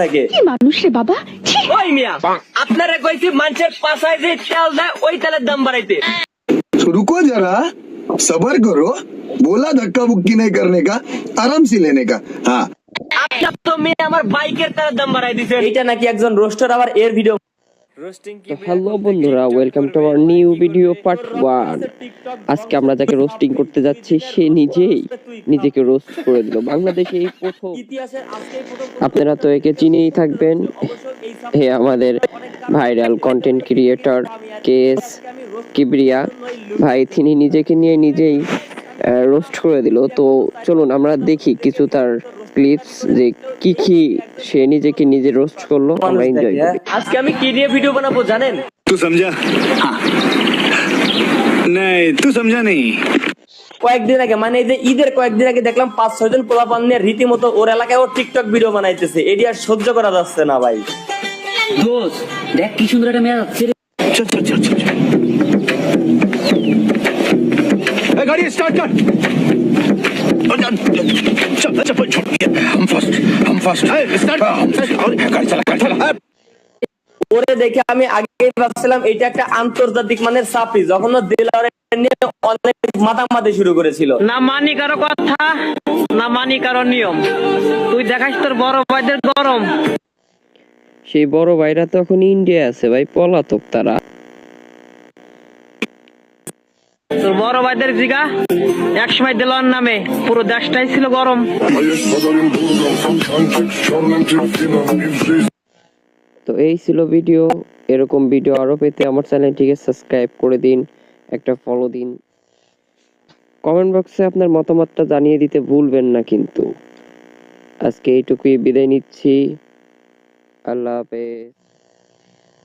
থাকে। কি মানুষ রে বাবা। ওই মিয়া আপনারা কইছি মানুষের পাশায় যে তেল দেয় ওই তেলের দাম বাড়াইতে। रुको जरा सबर करो बोला धक्का बुक्की नहीं करने का आराम से लेने का हाँ আপনার তো মেয়ে আমার বাইকের তেলের দাম বাড়াই দিছে। এটা নাকি একজন রোস্টার আবার এর ভিডিও তো হ্যালো বন্ধুরা, welcome to our new video part 1। আজকে আমরা যাকে রোস্টিং করতে যাচ্ছি সে নিজেকে রোস্ট করে দিল বাংলাদেশে এই প্রথম। আপনারা তো একে চিনেই থাকবেন, হে আমাদের viral content creator KS Kibria ভাই। তিনি নিজেকে নিয়ে নিজেই রোস্ট করে দিল। তো চলুন আমরা দেখি কিছু তার ক্লিপস, যে কি সে নিজেকে নিজে রোস্ট করলো, আমরা এনজয় করি। আজকে আমি কি নিয়ে ভিডিও বানাবো জানেন? तू समझा? हाँ। नहीं तू समझा नहीं। কয়েকদিন আগে মানে এই যে ঈদের কয়েকদিন আগে দেখলাম 5-6 জন পোলাপান নিয়ে রীতিমতো ওর এলাকায় ও টিকটক ভিডিও বানাইতেছে। এডি আর সহ্য করা যাচ্ছে না ভাই। দোস্ত দেখ কি সুন্দর একটা মেয়ে যাচ্ছে রে। चल चल चल चल गाड़ी स्टार्ट कर। चल चप्पल छोड़ हम फास्ट स्टार्ट गाड़ी चला ওরে দেখে আমি আগে ভাবছিলাম এটা একটা আন্তর্জাতিক মানের সাপ্রি, যখন ও দিলারে নিয়ে অনেক মাতামাতি শুরু করেছিল। না মানি কারো কথা, না মানি কারো নিয়ম। তুই দেখাস তোর বড় ভাইদের গরম। সেই বড় ভাইরা তো এখন ইন্ডিয়া আছে ভাই, পলাতক তারা। তোর বড় ভাইদের জিগা একসময় দিলার নামে পুরো দেশটাই ছিল গরম। তো এই ছিল ভিডিও। এরকম ভিডিও আরো পেতে আমার চ্যানেলটিকে সাবস্ক্রাইব করে দিন, একটা ফলো দিন, কমেন্ট বক্সে আপনার মতামতটা জানিয়ে দিতে ভুলবেন না কিন্তু। আজকে এইটুকুই বিদায় নিচ্ছি, আল্লাহ হাফেজ।